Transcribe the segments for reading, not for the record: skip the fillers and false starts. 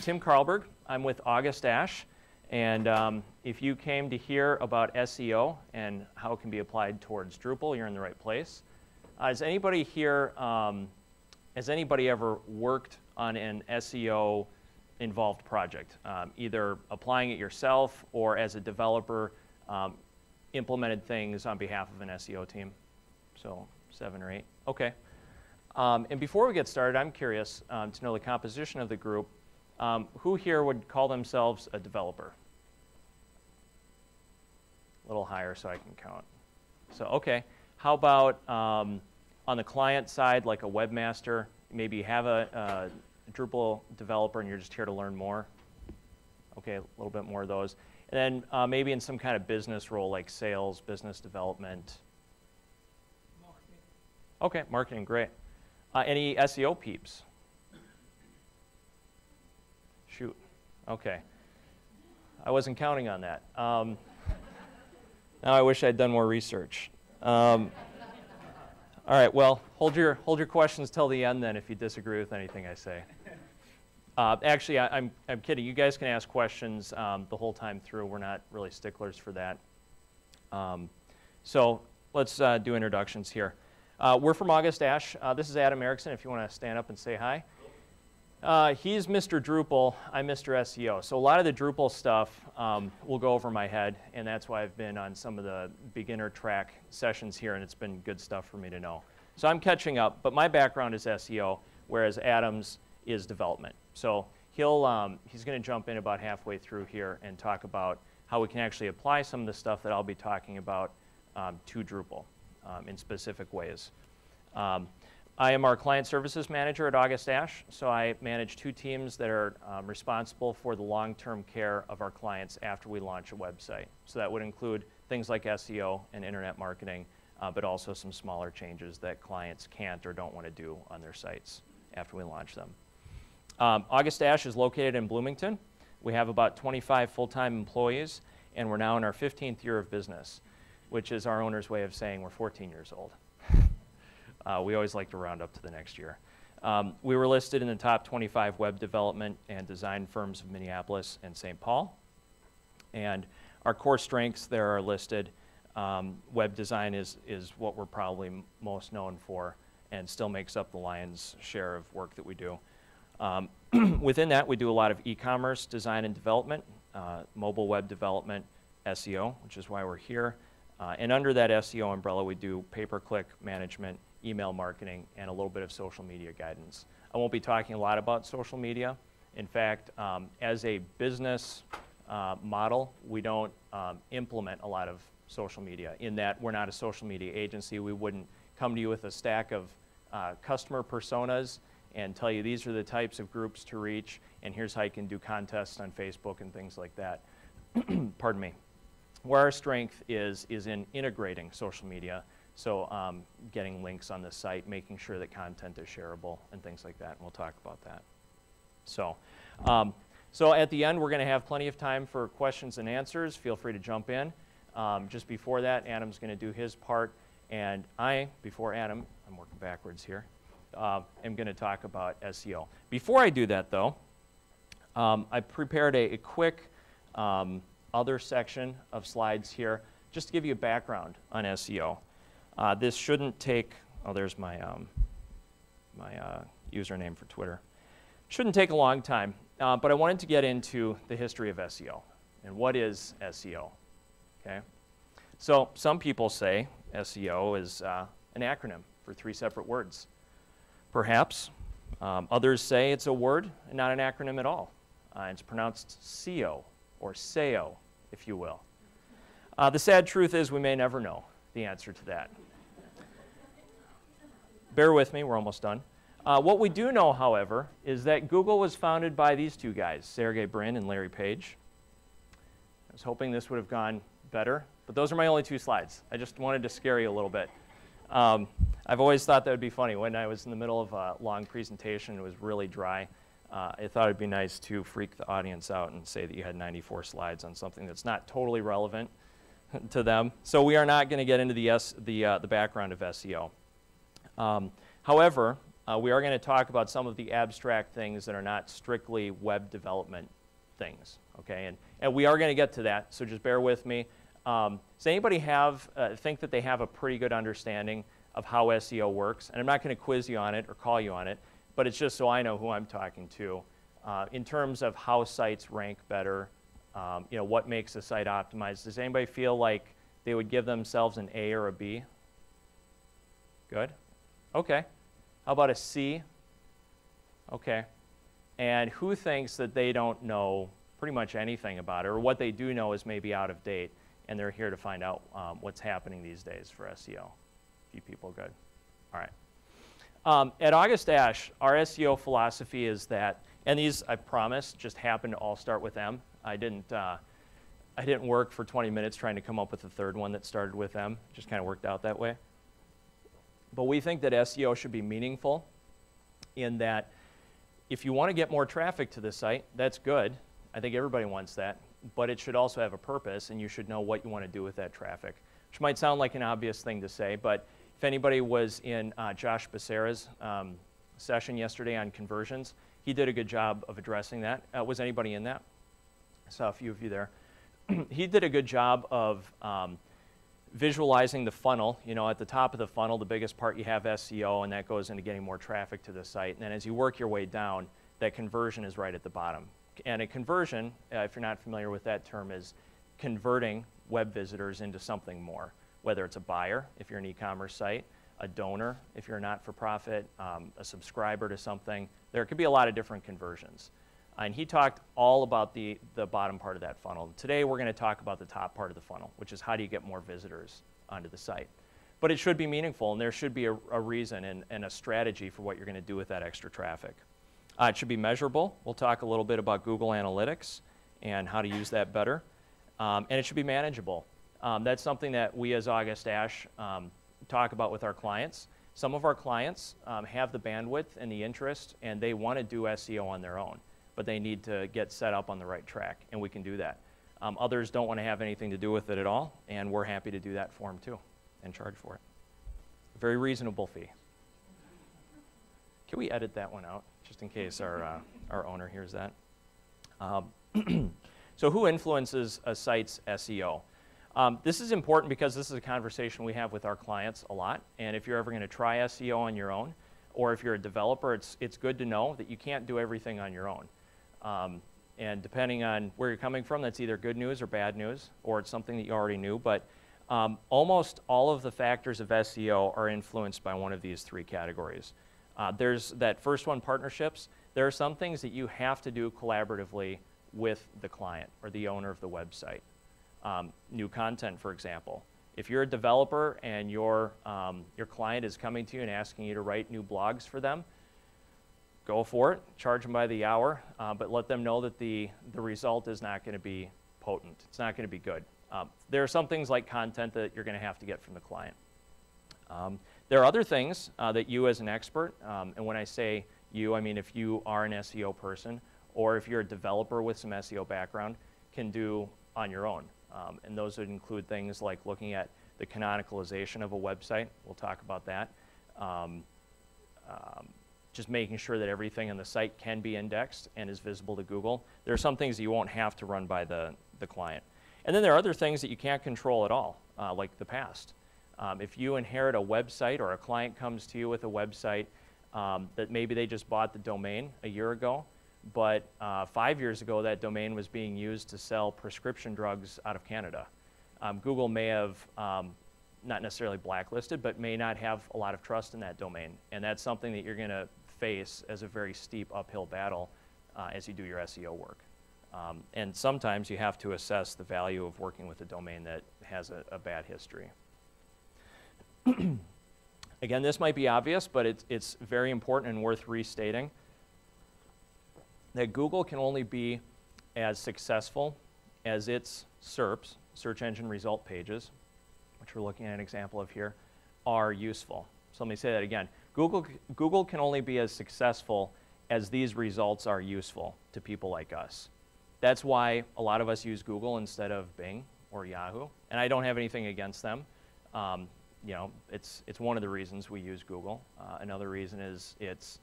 Tim Karlberk. I'm with August Ash, and if you came to hear about SEO and how it can be applied towards Drupal, you're in the right place. Has anybody here, has anybody ever worked on an SEO involved project, either applying it yourself or as a developer implemented things on behalf of an SEO team? So 7 or 8. Okay. And before we get started, I'm curious to know the composition of the group. Who here would call themselves a developer? A little higher so I can count. So, okay. How about on the client side, like a webmaster? Maybe you have a Drupal developer and you're just here to learn more. Okay, a little bit more of those. And then maybe in some kind of business role like sales, business development. Marketing. Okay, marketing, great. Any SEO peeps? Shoot, okay. I wasn't counting on that. Now I wish I'd done more research. All right, well, hold your questions till the end then if you disagree with anything I say. Actually, I'm kidding. You guys can ask questions the whole time through. We're not really sticklers for that. So let's do introductions here. We're from August Ash. This is Adam Erickson, if you want to stand up and say hi. He's Mr. Drupal, I'm Mr. SEO. So a lot of the Drupal stuff will go over my head, and that's why I've been on some of the beginner track sessions here, and it's been good stuff for me to know. So I'm catching up, but my background is SEO, whereas Adam's is development. So he's going to jump in about halfway through here and talk about how we can actually apply some of the stuff that I'll be talking about to Drupal in specific ways. I am our client services manager at August Ash, so I manage 2 teams that are responsible for the long-term care of our clients after we launch a website. So that would include things like SEO and internet marketing, but also some smaller changes that clients can't or don't want to do on their sites after we launch them. August Ash is located in Bloomington. We have about 25 full-time employees, and we're now in our 15th year of business, which is our owner's way of saying we're 14 years old. We always like to round up to the next year. We were listed in the top 25 web development and design firms of Minneapolis and St. Paul. And our core strengths there are listed. Web design is what we're probably most known for and still makes up the lion's share of work that we do. Within that, we do a lot of e-commerce design and development, mobile web development, SEO, which is why we're here. And under that SEO umbrella, we do pay-per-click management, email marketing, and a little bit of social media guidance. I won't be talking a lot about social media. In fact, as a business model, we don't implement a lot of social media in that we're not a social media agency. We wouldn't come to you with a stack of customer personas and tell you these are the types of groups to reach, and here's how you can do contests on Facebook and things like that. Pardon me. Where our strength is in integrating social media, so getting links on the site, making sure that content is shareable, and things like that, and we'll talk about that. So, so at the end, we're going to have plenty of time for questions and answers. Feel free to jump in. Just before that, Adam's going to do his part, and before Adam, I'm working backwards here, am going to talk about SEO. Before I do that, though, I prepared a quick other section of slides here just to give you a background on SEO. This shouldn't take, oh, there's my, my username for Twitter. Shouldn't take a long time, but I wanted to get into the history of SEO and what is SEO, okay? So some people say SEO is an acronym for 3 separate words. Perhaps. Others say it's a word and not an acronym at all. It's pronounced SEO or SEO, if you will. The sad truth is we may never know the answer to that. Bear with me, we're almost done. What we do know, however, is that Google was founded by these 2 guys, Sergey Brin and Larry Page. I was hoping this would have gone better, but those are my only 2 slides. I just wanted to scare you a little bit. I've always thought that would be funny. When I was in the middle of a long presentation, it was really dry. I thought it'd be nice to freak the audience out and say that you had 94 slides on something that's not totally relevant to them. So we are not going to get into the background of SEO. However, we are going to talk about some of the abstract things that are not strictly web development things, okay? And we are going to get to that, so just bear with me. Does anybody think that they have a pretty good understanding of how SEO works? And I'm not going to quiz you on it or call you on it, but it's just so I know who I'm talking to. In terms of how sites rank better, what makes a site optimized. Does anybody feel like they would give themselves an A or a B? Good. Okay. How about a C? Okay. And who thinks that they don't know pretty much anything about it, or what they do know is maybe out of date, and they're here to find out what's happening these days for SEO? A few people, good. All right. At August Ash, our SEO philosophy is that, and these, I promise, just happen to all start with M. I didn't work for 20 minutes trying to come up with a third one that started with M. It just kind of worked out that way. But we think that SEO should be meaningful in that if you want to get more traffic to the site, that's good. I think everybody wants that. But it should also have a purpose, and you should know what you want to do with that traffic, which might sound like an obvious thing to say, but if anybody was in Josh Becerra's session yesterday on conversions, he did a good job of addressing that. Was anybody in that? I saw a few of you there. He did a good job of visualizing the funnel. At the top of the funnel, the biggest part you have SEO, and that goes into getting more traffic to the site. And then as you work your way down, that conversion is right at the bottom. And a conversion, if you're not familiar with that term, is converting web visitors into something more, whether it's a buyer, if you're an e-commerce site, a donor, if you're a not-for-profit, a subscriber to something. There could be a lot of different conversions. And he talked all about the bottom part of that funnel. Today we're going to talk about the top part of the funnel, which is how do you get more visitors onto the site. But it should be meaningful, and there should be a reason and a strategy for what you're going to do with that extra traffic. It should be measurable. We'll talk a little bit about Google Analytics and how to use that better. And it should be manageable. That's something that we as August Ash talk about with our clients. Some of our clients have the bandwidth and the interest, and they want to do SEO on their own, but they need to get set up on the right track, and we can do that. Others don't want to have anything to do with it at all, and we're happy to do that for them too and charge for it. A very reasonable fee. Can we edit that one out, just in case our owner hears that? So who influences a site's SEO? This is important because this is a conversation we have with our clients a lot, and if you're ever going to try SEO on your own, or if you're a developer, it's good to know that you can't do everything on your own. And depending on where you're coming from, that's either good news or bad news, or it's something that you already knew. But almost all of the factors of SEO are influenced by one of these three categories. There's that first one, partnerships. There are some things that you have to do collaboratively with the client or the owner of the website. New content, for example. If you're a developer and your client is coming to you and asking you to write new blogs for them, go for it. Charge them by the hour, but let them know that the result is not going to be potent. It's not going to be good. There are some things like content that you're going to have to get from the client. There are other things that you as an expert, and when I say you, I mean if you are an SEO person or if you're a developer with some SEO background, can do on your own. And those would include things like looking at the canonicalization of a website. We'll talk about that. Just making sure that everything on the site can be indexed and is visible to Google. There are some things that you won't have to run by the client. And then there are other things that you can't control at all, like the past. If you inherit a website or a client comes to you with a website that maybe they just bought the domain a year ago, but 5 years ago that domain was being used to sell prescription drugs out of Canada. Google may have not necessarily blacklisted, but may not have a lot of trust in that domain. And that's something that you're going to face as a very steep uphill battle as you do your SEO work. And sometimes you have to assess the value of working with a domain that has a bad history. Again, this might be obvious, but it's very important and worth restating that Google can only be as successful as its SERPs, search engine result pages, which we're looking at an example of here, are useful. So let me say that again. Google can only be as successful as these results are useful to people like us. That's why a lot of us use Google instead of Bing or Yahoo, and I don't have anything against them. it's one of the reasons we use Google. Another reason is it's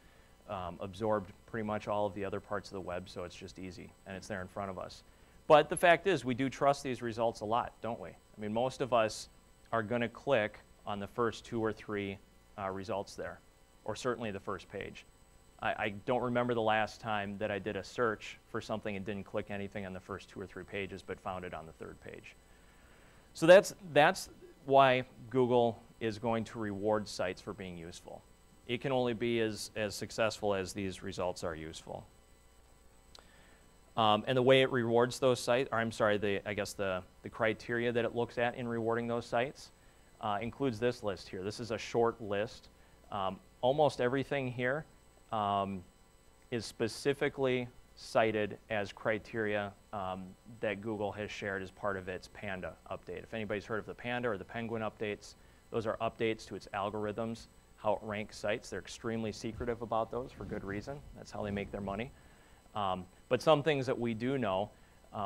absorbed pretty much all of the other parts of the web, so it's just easy, and it's there in front of us. But the fact is, we do trust these results a lot, don't we? I mean, most of us are going to click on the first 2 or 3 results there, or certainly the first page. I don't remember the last time that I did a search for something and didn't click anything on the first 2 or 3 pages, but found it on the 3rd page. So that's why Google is going to reward sites for being useful. It can only be as successful as these results are useful. And the way it rewards those sites, or I'm sorry, I guess the criteria that it looks at in rewarding those sites includes this list here. This is a short list. Almost everything here is specifically cited as criteria that Google has shared as part of its Panda update. If anybody's heard of the Panda or the Penguin updates, those are updates to its algorithms, how it ranks sites. They're extremely secretive about those for good reason. That's how they make their money. But some things that we do know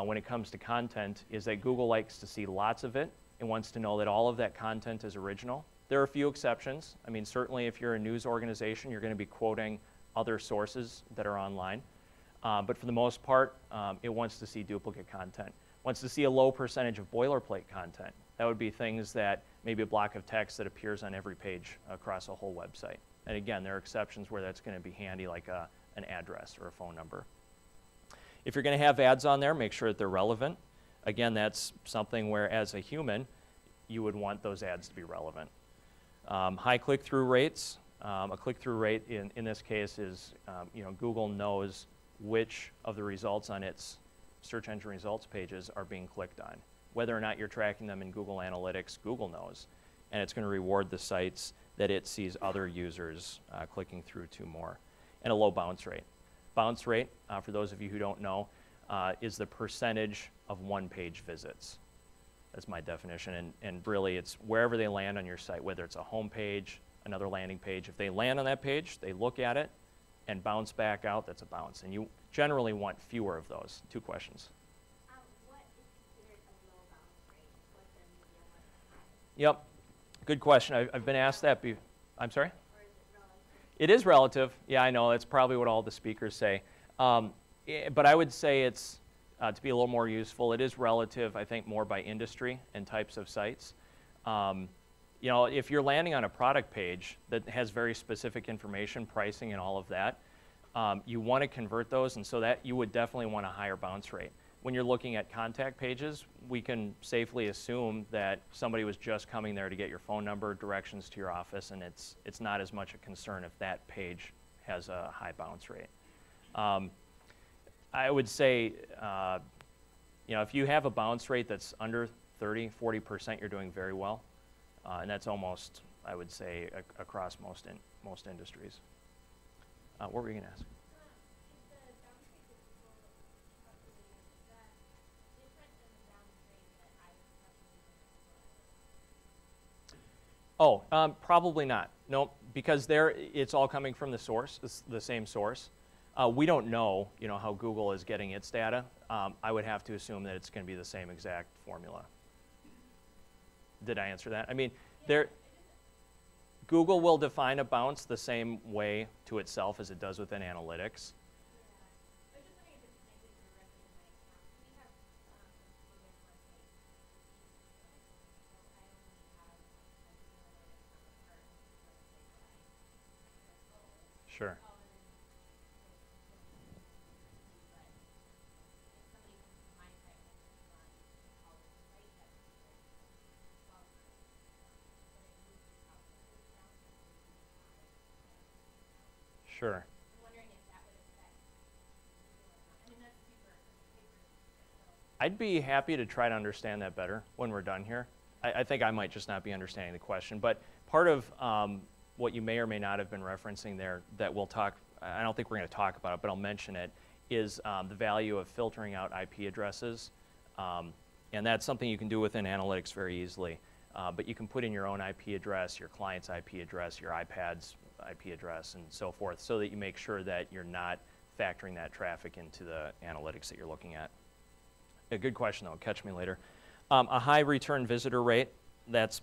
when it comes to content is that Google likes to see lots of it and wants to know that all of that content is original. There are a few exceptions. I mean, certainly if you're a news organization, you're going to be quoting other sources that are online. But for the most part, it wants to see duplicate content. Wants to see a low percentage of boilerplate content. That would be things that maybe a block of text that appears on every page across a whole website. And again, there are exceptions where that's going to be handy, like an address or a phone number. If you're going to have ads on there, make sure that they're relevant. Again, that's something where, as a human, you would want those ads to be relevant. High click-through rates. A click-through rate in this case is, Google knows which of the results on its search engine results pages are being clicked on. Whether or not you're tracking them in Google Analytics, Google knows. And it's going to reward the sites that it sees other users clicking through to more. And a low bounce rate. Bounce rate, for those of you who don't know, is the percentage of one-page visits. That's my definition. And really, it's wherever they land on your site, whether it's a home page, another landing page. If they land on that page, they look at it, and bounce back out, that's a bounce. And you generally want fewer of those. 2 questions. What is considered a low bounce rate? What's a medium, what's a high? Yep, good question. I've been asked that. I'm sorry? Or is it relative? It is relative. Yeah, I know. That's probably what all the speakers say. But I would say it's, to be a little more useful, it is relative, I think, more by industry and types of sites. If you're landing on a product page that has very specific information, pricing and all of that, you want to convert those, and so that you would definitely want a higher bounce rate. When you're looking at contact pages, we can safely assume that somebody was just coming there to get your phone number, directions to your office, and it's not as much a concern if that page has a high bounce rate. I would say, if you have a bounce rate that's under 30, 40%, you're doing very well. And that's almost, I would say, across most industries. What were you going to ask? Oh, probably not. No, because it's all coming from the source, the same source. We don't know, how Google is getting its data. I would have to assume that it's going to be the same exact formula. Did I answer that? I mean, Google will define a bounce the same way to itself as it does within analytics. Sure. Sure. I'm wondering if that would affect. I mean, that's super. I'd be happy to try to understand that better when we're done here. I think I might just not be understanding the question, but part of what you may or may not have been referencing there that we'll talk, I don't think we're going to talk about it, but I'll mention it, is the value of filtering out IP addresses. And that's something you can do within analytics very easily. But you can put in your own IP address, your client's IP address, your iPad's IP address, and so forth, so that you make sure that you're not factoring that traffic into the analytics that you're looking at. A good question, though. Catch me later. A high return visitor rate, that's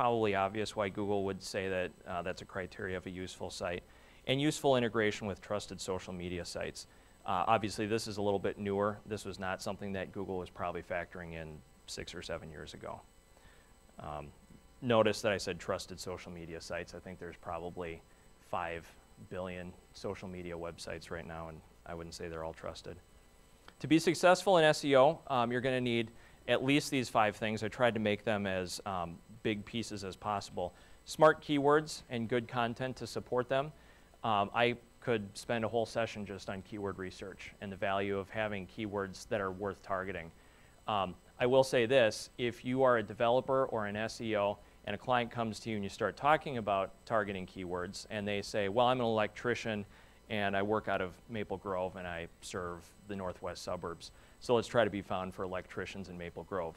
probably obvious why Google would say that that's a criteria of a useful site. And useful integration with trusted social media sites. Obviously, this is a little bit newer. This was not something that Google was probably factoring in 6 or 7 years ago. Notice that I said trusted social media sites. I think there's probably 5 billion social media websites right now, and I wouldn't say they're all trusted. To be successful in SEO, you're going to need at least these 5 things. I tried to make them as big pieces as possible. Smart keywords and good content to support them. I could spend a whole session just on keyword research and the value of having keywords that are worth targeting. I will say this, if you are a developer or an SEO and a client comes to you and you start talking about targeting keywords and they say, well, I'm an electrician and I work out of Maple Grove and I serve the northwest suburbs, so let's try to be found for electricians in Maple Grove.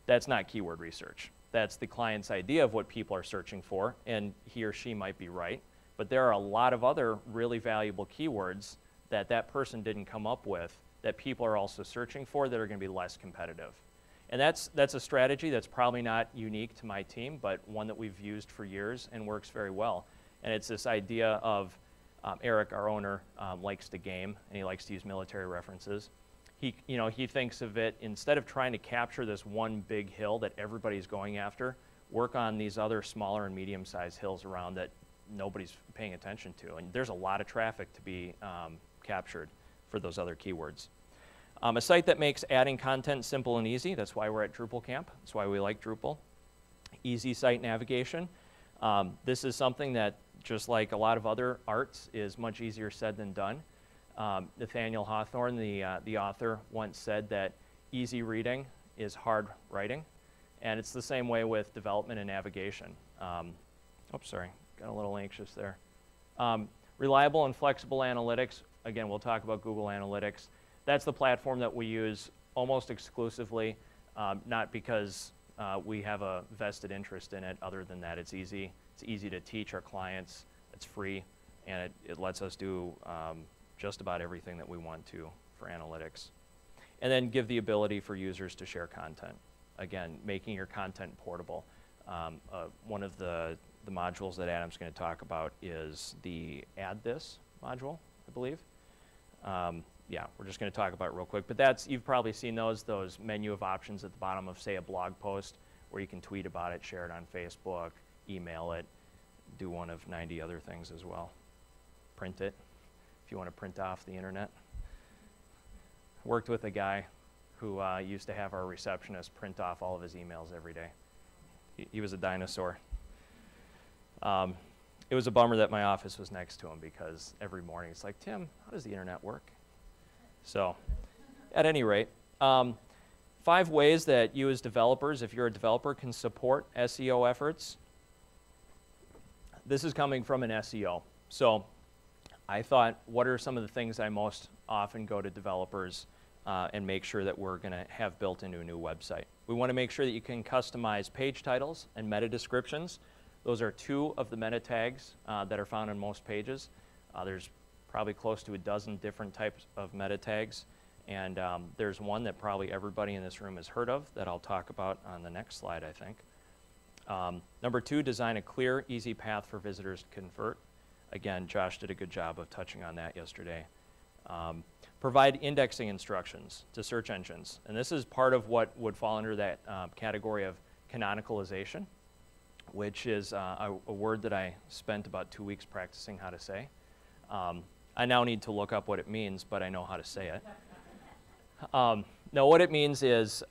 That's not keyword research. That's the client's idea of what people are searching for, and he or she might be right, but there are a lot of other really valuable keywords that that person didn't come up with that people are also searching for that are going to be less competitive. And that's a strategy that's probably not unique to my team, but one that we've used for years and works very well. And it's this idea of, Eric, our owner, likes to game, and he likes to use military references. He thinks of it, instead of trying to capture this one big hill that everybody's going after, work on these other smaller and medium-sized hills around that nobody's paying attention to. And there's a lot of traffic to be captured for those other keywords. A site that makes adding content simple and easy. That's why we're at Drupal Camp. That's why we like Drupal. Easy site navigation. This is something that, just like a lot of other arts, is much easier said than done. Nathaniel Hawthorne, the author, once said that easy reading is hard writing. And it's the same way with development and navigation. Oops, sorry, got a little anxious there. Reliable and flexible analytics. Again, we'll talk about Google Analytics. That's the platform that we use almost exclusively, not because we have a vested interest in it. Other than that, it's easy. It's easy to teach our clients. It's free, and it lets us do just about everything that we want to for analytics. And then give the ability for users to share content. Again, making your content portable. One of the modules that Adam's going to talk about is the Add This module, I believe. Yeah, we're just going to talk about it real quick. But you've probably seen those menu of options at the bottom of, say, a blog post where you can tweet about it, share it on Facebook, email it, do one of 90 other things as well. Print it, if you want to print off the internet. Worked with a guy who used to have our receptionist print off all of his emails every day. He was a dinosaur. It was a bummer that my office was next to him, because every morning it's like, Tim, how does the internet work? So, at any rate, 5 ways that you as developers, if you're a developer, can support SEO efforts. This is coming from an SEO. So, I thought, what are some of the things I most often go to developers and make sure that we're going to have built into a new website? We want to make sure that you can customize page titles and meta descriptions. Those are 2 of the meta tags that are found on most pages. There's probably close to a dozen different types of meta tags, and there's one that probably everybody in this room has heard of that I'll talk about on the next slide, I think. Number 2, design a clear, easy path for visitors to convert. Again, Josh did a good job of touching on that yesterday. Provide indexing instructions to search engines, and this is part of what would fall under that category of canonicalization, which is a word that I spent about 2 weeks practicing how to say. I now need to look up what it means, but I know how to say it. No, what it means is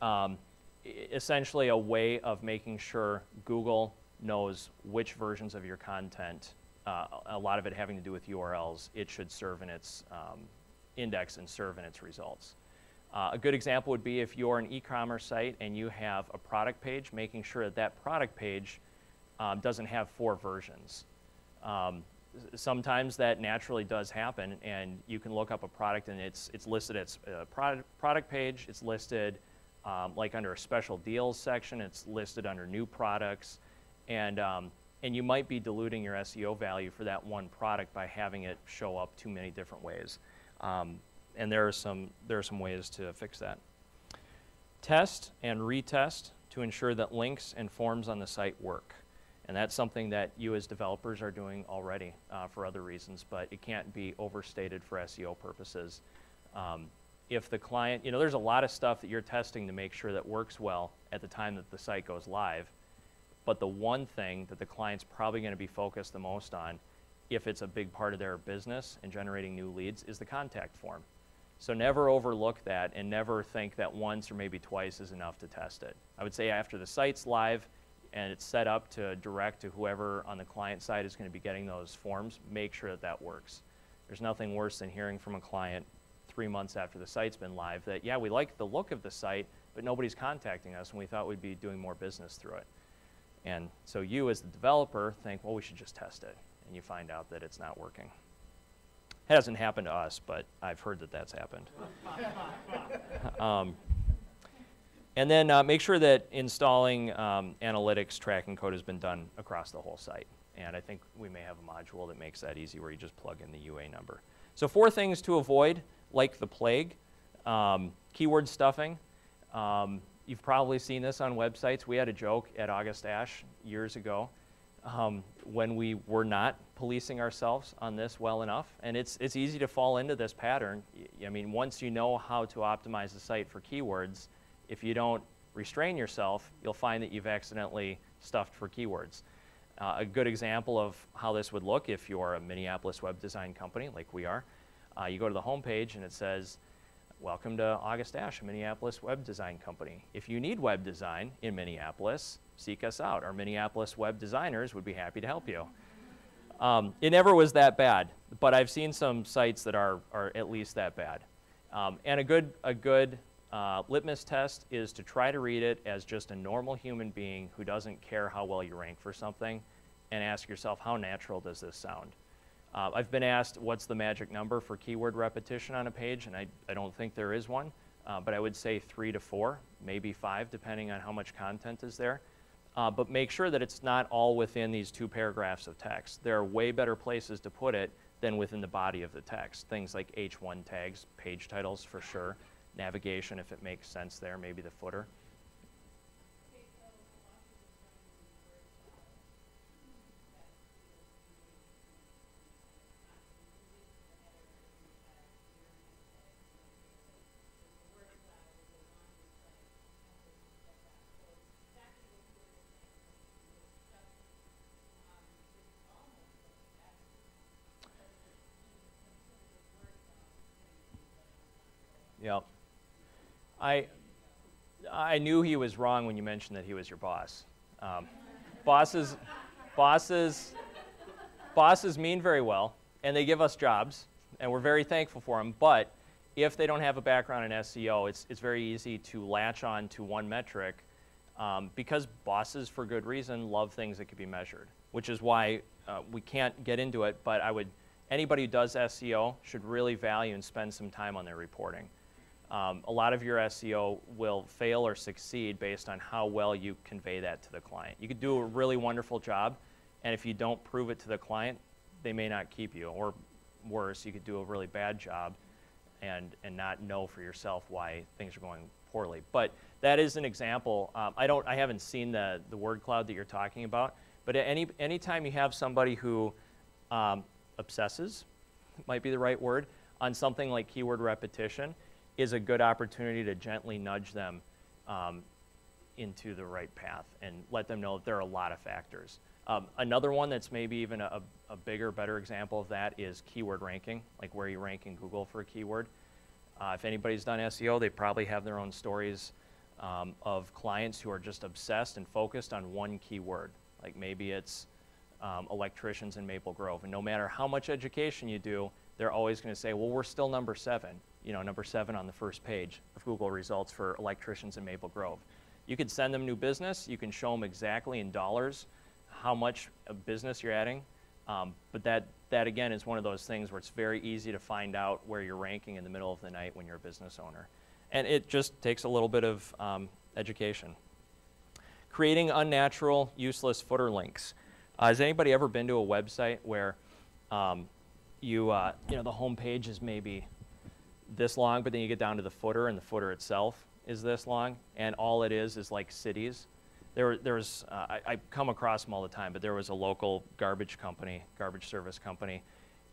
essentially a way of making sure Google knows which versions of your content, a lot of it having to do with URLs, it should serve in its index and serve in its results. A good example would be if you're an e-commerce site and you have a product page, making sure that that product page doesn't have 4 versions. Sometimes that naturally does happen, and you can look up a product and it's listed as a product page, it's listed like under a special deals section, it's listed under new products, and you might be diluting your SEO value for that one product by having it show up too many different ways. And there are some ways to fix that. Test and retest to ensure that links and forms on the site work. And that's something that you as developers are doing already for other reasons, but it can't be overstated for SEO purposes. If the client, there's a lot of stuff that you're testing to make sure that works well at the time that the site goes live, but the one thing that the client's probably going to be focused the most on, if it's a big part of their business and generating new leads, is the contact form. So never overlook that, and never think that once or maybe twice is enough to test it. I would say after the site's live and it's set up to direct to whoever on the client side is going to be getting those forms, make sure that that works. There's nothing worse than hearing from a client 3 months after the site's been live that, yeah, we like the look of the site, but nobody's contacting us, and we thought we'd be doing more business through it. And so you as the developer think, well, we should just test it, and you find out that it's not working. It hasn't happened to us, but I've heard that that's happened. And then make sure that installing analytics tracking code has been done across the whole site. And I think we may have a module that makes that easy where you just plug in the UA number. So 4 things to avoid, like the plague. Keyword stuffing. You've probably seen this on websites. We had a joke at August Ash years ago when we were not policing ourselves on this well enough. And it's easy to fall into this pattern. I mean, once you know how to optimize the site for keywords, if you don't restrain yourself, you'll find that you've accidentally stuffed for keywords. A good example of how this would look if you're a Minneapolis web design company like we are, you go to the home page and it says, welcome to August Ash, a Minneapolis web design company. If you need web design in Minneapolis, seek us out. Our Minneapolis web designers would be happy to help you. It never was that bad, but I've seen some sites that are at least that bad. And a good litmus test is to try to read it as just a normal human being who doesn't care how well you rank for something, and ask yourself, how natural does this sound? I've been asked what's the magic number for keyword repetition on a page, and I don't think there is one, but I would say 3 to 4, maybe 5, depending on how much content is there. But make sure that it's not all within these 2 paragraphs of text. There are way better places to put it than within the body of the text. Things like H1 tags, page titles for sure, navigation if it makes sense there, maybe the footer. Yep. I knew he was wrong when you mentioned that he was your boss. Bosses mean very well, and they give us jobs, and we're very thankful for them, but if they don't have a background in SEO, it's very easy to latch on to one metric because bosses, for good reason, love things that can be measured, which is why we can't get into it, but anybody who does SEO should really value and spend some time on their reporting. A lot of your SEO will fail or succeed based on how well you convey that to the client. You could do a really wonderful job, and if you don't prove it to the client, they may not keep you. Or worse, you could do a really bad job and not know for yourself why things are going poorly. But that is an example. I haven't seen the word cloud that you're talking about, but anytime you have somebody who obsesses, might be the right word, on something like keyword repetition, is a good opportunity to gently nudge them into the right path and let them know that there are a lot of factors. Another one that's maybe even a bigger, better example of that is keyword ranking, like where you rank in Google for a keyword. If anybody's done SEO, they probably have their own stories of clients who are just obsessed and focused on one keyword. Like maybe it's electricians in Maple Grove, and no matter how much education you do, they're always going to say, well, we're still number 7. Number 7 on the first page of Google results for electricians in Maple Grove. You could send them new business. You can show them exactly in dollars how much of business you're adding. But that again, is one of those things where it's very easy to find out where you're ranking in the middle of the night when you're a business owner. And it just takes a little bit of education. Creating unnatural, useless footer links. Has anybody ever been to a website where the home page is maybe this long, but then you get down to the footer, and the footer itself is this long, and all it is like cities? I come across them all the time, but there was a local garbage service company,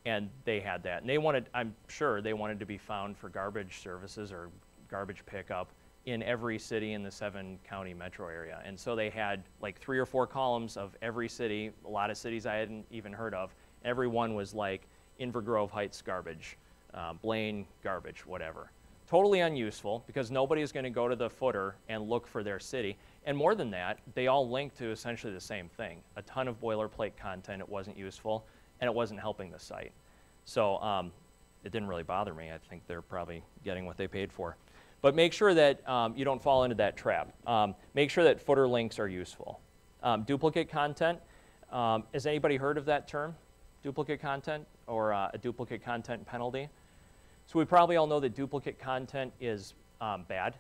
and they had that. And I'm sure they wanted to be found for garbage services or garbage pickup in every city in the 7-county metro area. And so they had like 3 or 4 columns of every city, a lot of cities I hadn't even heard of. Every one was like Inver Grove Heights garbage, Blaine garbage, whatever. Totally unuseful because nobody is going to go to the footer and look for their city. And more than that, they all link to essentially the same thing. A ton of boilerplate content. It wasn't useful, and it wasn't helping the site. So it didn't really bother me. I think they're probably getting what they paid for. But make sure that you don't fall into that trap. Make sure that footer links are useful. Duplicate content. Has anybody heard of that term? Duplicate content or a duplicate content penalty? So we probably all know that duplicate content is bad.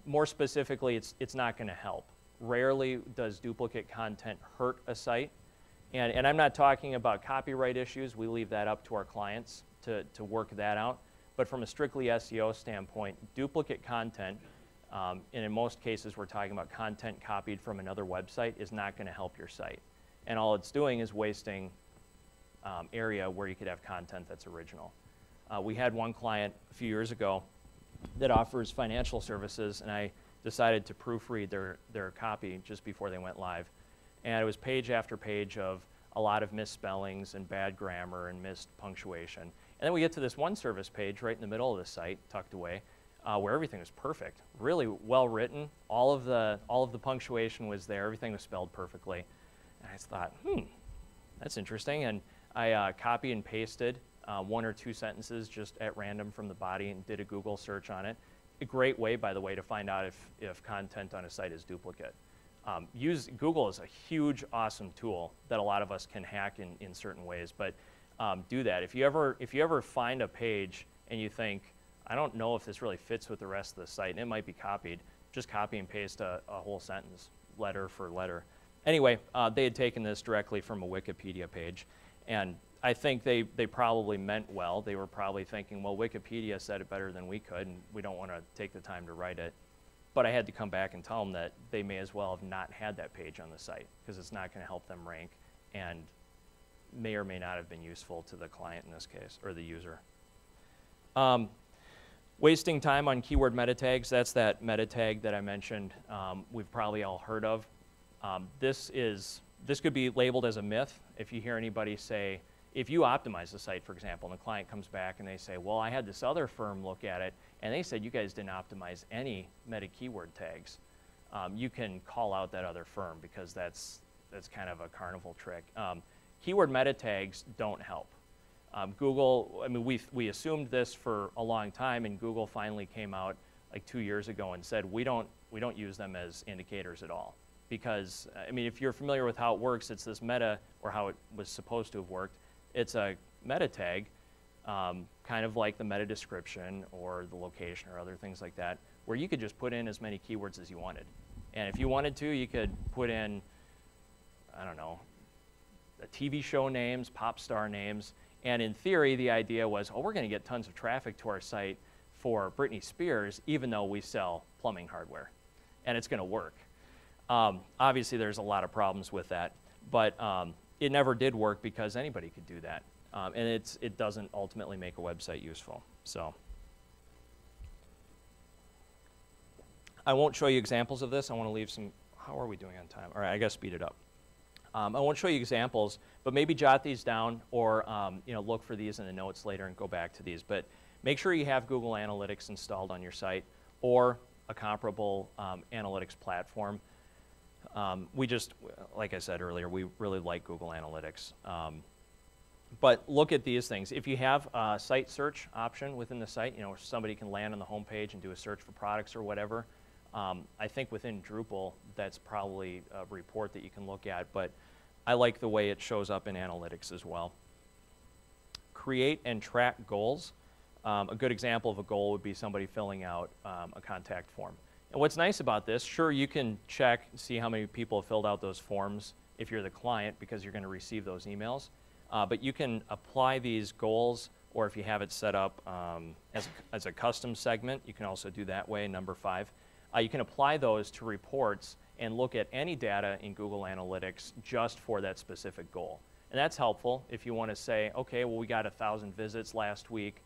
More specifically, it's not going to help. Rarely does duplicate content hurt a site. And I'm not talking about copyright issues. We leave that up to our clients to work that out. But from a strictly SEO standpoint, duplicate content, and in most cases we're talking about content copied from another website, is not going to help your site. And all it's doing is wasting area where you could have content that's original. We had one client a few years ago that offers financial services, and I decided to proofread their copy just before they went live. And it was page after page of a lot of misspellings and bad grammar and missed punctuation. And then we get to this one service page right in the middle of the site, tucked away, where everything was perfect, really well written. All of the punctuation was there. Everything was spelled perfectly. And I just thought, that's interesting. And I copy and pasted 1 or 2 sentences just at random from the body and did a Google search on it. A great way, by the way, to find out if content on a site is duplicate. Google is a huge, awesome tool that a lot of us can hack in certain ways, but do that. If you ever find a page and you think, I don't know if this really fits with the rest of the site, and it might be copied, just copy and paste a whole sentence, letter for letter. Anyway, they had taken this directly from a Wikipedia page, and I think they probably meant well. They were probably thinking, well, Wikipedia said it better than we could, and we don't want to take the time to write it. But I had to come back and tell them that they may as well have not had that page on the site, because it's not going to help them rank, and may or may not have been useful to the client in this case, or the user. Wasting time on keyword meta tags, that's that meta tag that I mentioned we've probably all heard of. This could be labeled as a myth if you hear anybody say, if you optimize the site, for example, and the client comes back and they say, well, I had this other firm look at it, and they said you guys didn't optimize any meta keyword tags. You can call out that other firm because that's kind of a carnival trick. Keyword meta tags don't help. Google, I mean, we assumed this for a long time, and Google finally came out like 2 years ago and said we don't use them as indicators at all. Because, I mean, if you're familiar with how it works, it's this meta, or how it was supposed to have worked. It's a meta tag, kind of like the meta description or the location or other things like that, where you could just put in as many keywords as you wanted. And if you wanted to, you could put in, I don't know, TV show names, pop star names, and in theory, the idea was, oh, we're going to get tons of traffic to our site for Britney Spears, even though we sell plumbing hardware, and it's going to work. Obviously, there's a lot of problems with that, but it never did work because anybody could do that, and it doesn't ultimately make a website useful. So I won't show you examples of this. I want to leave some. How are we doing on time? All right, I got to speed it up. I won't show you examples, but maybe jot these down, or look for these in the notes later and go back to these. But make sure you have Google Analytics installed on your site, or a comparable analytics platform. Like I said earlier, we really like Google Analytics. But look at these things. If you have a site search option within the site, somebody can land on the home page and do a search for products or whatever. I think within Drupal, that's probably a report that you can look at, but I like the way it shows up in analytics as well. Create and track goals. A good example of a goal would be somebody filling out a contact form. And what's nice about this, sure, you can check, see how many people have filled out those forms if you're the client, because you're going to receive those emails. But you can apply these goals, or if you have it set up as a custom segment, you can also do that way, number 5. You can apply those to reports and look at any data in Google Analytics just for that specific goal. And that's helpful if you want to say, okay, well, we got 1,000 visits last week.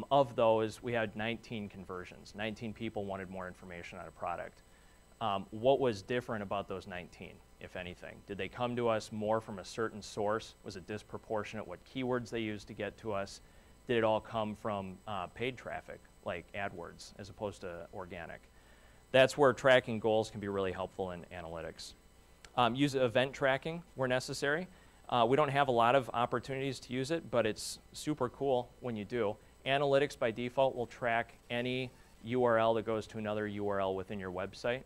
Of those, we had 19 conversions. 19 people wanted more information on a product. What was different about those 19, if anything? Did they come to us more from a certain source? Was it disproportionate what keywords they used to get to us? Did it all come from paid traffic, like AdWords, as opposed to organic? That's where tracking goals can be really helpful in analytics. Use event tracking where necessary. We don't have a lot of opportunities to use it, but it's super cool when you do. Analytics by default will track any URL that goes to another URL within your website.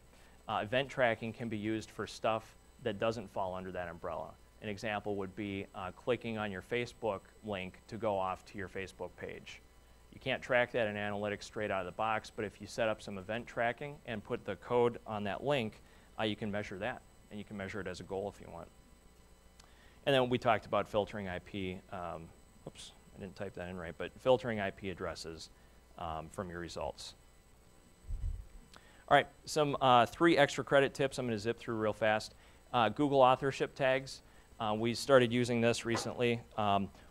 Event tracking can be used for stuff that doesn't fall under that umbrella. An example would be clicking on your Facebook link to go off to your Facebook page. You can't track that in analytics straight out of the box, but if you set up some event tracking and put the code on that link, you can measure that, and you can measure it as a goal if you want. And then we talked about filtering IP. Oops, I didn't type that in right, but filtering IP addresses from your results. All right, some 3 extra credit tips I'm going to zip through real fast. Google authorship tags. We started using this recently.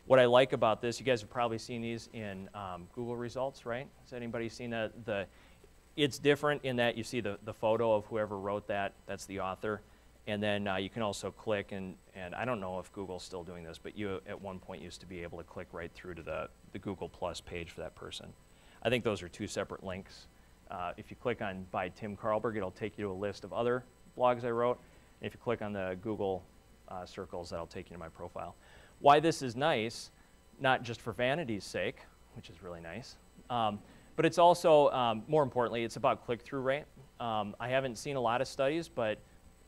What I like about this, you guys have probably seen these in Google results, right? Has anybody seen it's different in that you see the photo of whoever wrote that. That's the author. And then you can also click, and I don't know if Google's still doing this, but you at one point used to be able to click right through to the Google Plus page for that person. I think those are 2 separate links. If you click on by Tim Karlberk, it'll take you to a list of other blogs I wrote. And if you click on the Google circles, that'll take you to my profile. Why this is nice, not just for vanity's sake, which is really nice, but it's also, more importantly, it's about click-through rate. I haven't seen a lot of studies, but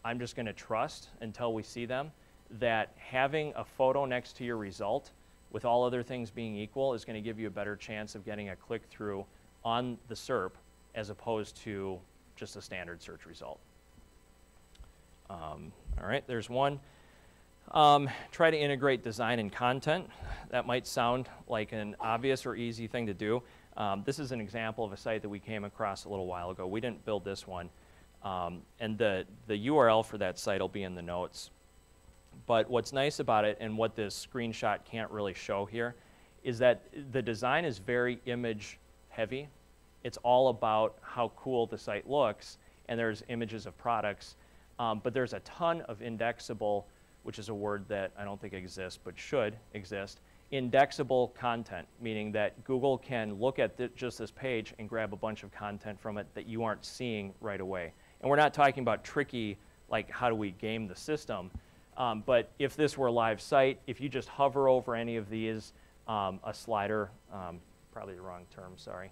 I'm just going to trust until we see them that having a photo next to your result, with all other things being equal, is going to give you a better chance of getting a click-through on the SERP as opposed to just a standard search result. All right, there's one. Try to integrate design and content. That might sound like an obvious or easy thing to do. This is an example of a site that we came across a little while ago. We didn't build this one. And the URL for that site will be in the notes. But what's nice about it, and what this screenshot can't really show here, is that the design is very image heavy. It's all about how cool the site looks, and there's images of products. But there's a ton of indexable, which is a word that I don't think exists but should exist, indexable content, meaning that Google can look at just this page and grab a bunch of content from it that you aren't seeing right away. And we're not talking about tricky, like how do we game the system, but if this were a live site, if you just hover over any of these, a slider, probably the wrong term, sorry,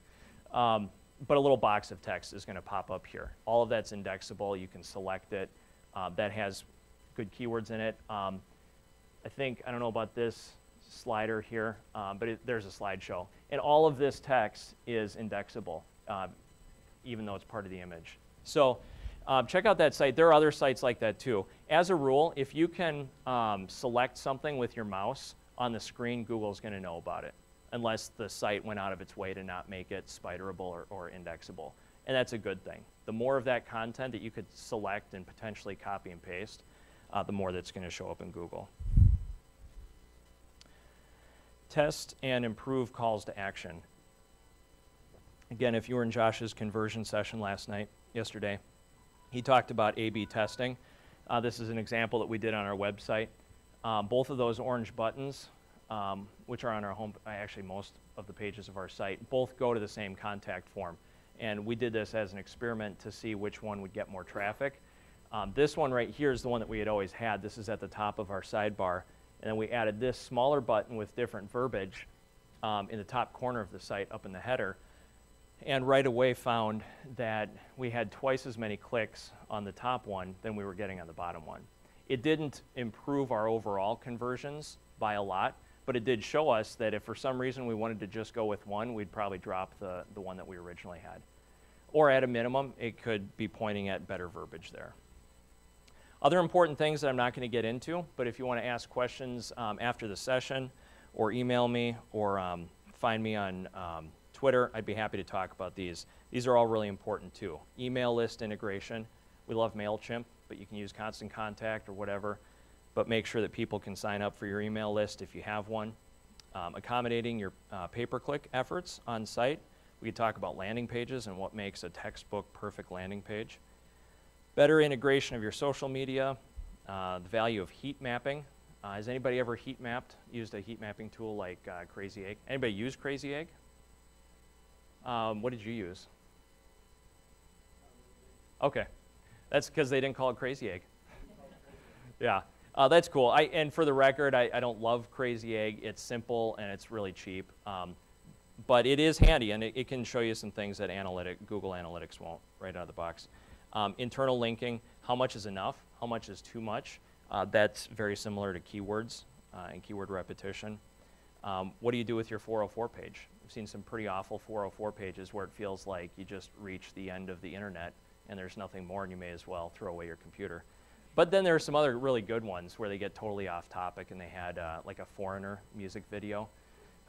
but a little box of text is going to pop up here. All of that's indexable. You can select it. That has good keywords in it. I don't know about this slider here, but there's a slideshow. And all of this text is indexable, even though it's part of the image. So check out that site. There are other sites like that too. As a rule, if you can select something with your mouse on the screen, Google's going to know about it, unless the site went out of its way to not make it spiderable or indexable. And that's a good thing. The more of that content that you could select and potentially copy and paste, the more that's going to show up in Google. Test and improve calls to action. Again, if you were in Josh's conversion session yesterday, he talked about A/B testing. This is an example that we did on our website. Both of those orange buttons, which are on our home, actually most of the pages of our site, both go to the same contact form. And we did this as an experiment to see which one would get more traffic. This one right here is the one that we had always had. This is at the top of our sidebar. And then we added this smaller button with different verbiage in the top corner of the site up in the header. And right away found that we had twice as many clicks on the top one than we were getting on the bottom one. It didn't improve our overall conversions by a lot, but it did show us that if for some reason we wanted to just go with one, we'd probably drop the one that we originally had. Or at a minimum, it could be pointing at better verbiage there. Other important things that I'm not going to get into, but if you want to ask questions after the session, or email me, or find me on Twitter, I'd be happy to talk about these. These are all really important too. Email list integration. We love MailChimp, but you can use Constant Contact or whatever. But make sure that people can sign up for your email list if you have one. Accommodating your pay-per-click efforts on site. We could talk about landing pages and what makes a textbook perfect landing page. Better integration of your social media, the value of heat mapping. Has anybody ever heat mapped, used a heat mapping tool like Crazy Egg? Anybody use Crazy Egg? What did you use? Okay, that's because they didn't call it Crazy Egg. Yeah, that's cool. And for the record, I don't love Crazy Egg. It's simple and it's really cheap. But it is handy, and it can show you some things that Google Analytics won't right out of the box. Internal linking, how much is enough? How much is too much? That's very similar to keywords and keyword repetition. What do you do with your 404 page? I've seen some pretty awful 404 pages where it feels like you just reached the end of the internet and there's nothing more and you may as well throw away your computer. But then there are some other really good ones where they get totally off topic and they had like a Foreigner music video